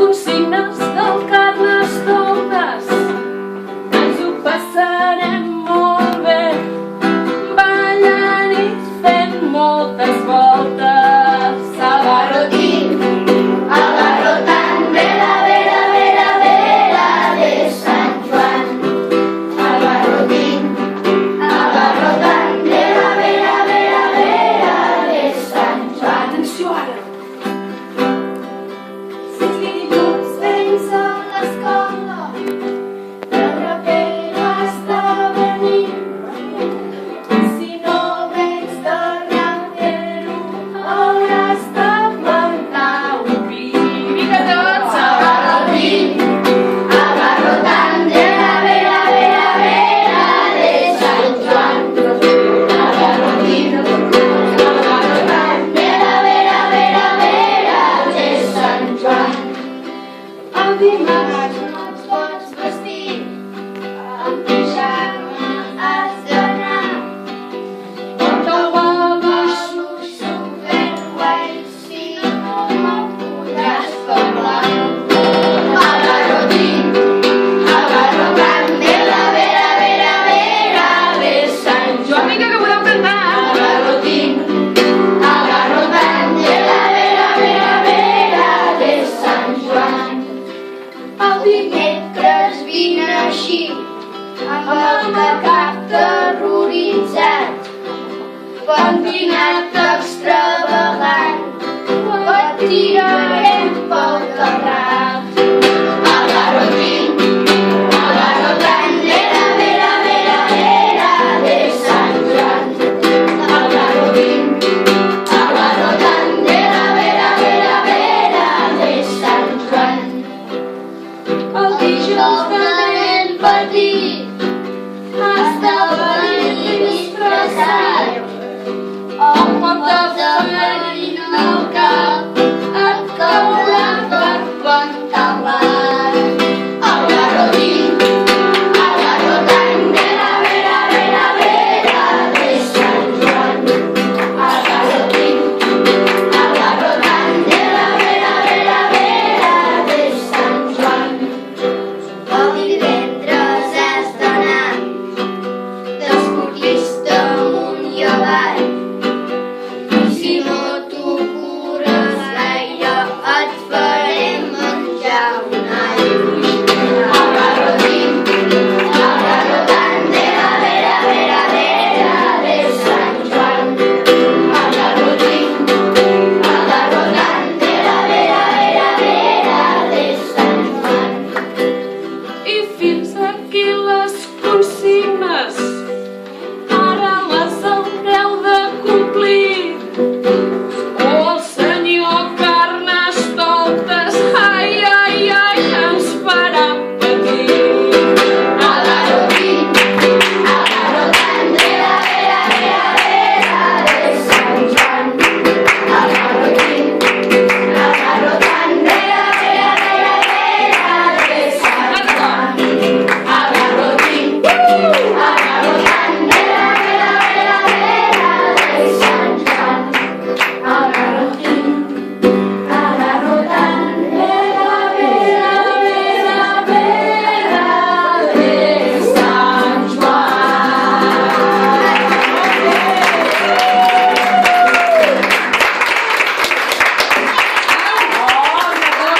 consignes del Carnestoltes. Ens ho passarem molt bé, ballant i fent moltes voltes. Al barrotín de la vera, vera, vera de Sant Joan. Al barrotín de la vera, vera, vera de Sant Joan. Atenció ara! Si minuts tens a l'escola, de repente està venint. Si no vens de rampero, hauràs d'aguantar un pic. Vinga tots! Abarrotant de la vera, vera, vera de Sant Joan. Abarrotant de la vera, vera, vera de Sant Joan. El dimarts no et pots vestir, amb pijama has d'anar. Porta el baixos superguai, si no podràs parlar. Abarrotant de la vera, vera, vera de Sant Joan. Vinga, que podeu cantar! Abarrotant de la vera, vera, vera de Sant Joan. El dimecres vine així, amb el cap terroritzat, pentinat extravagant, et tirarem pel terrat.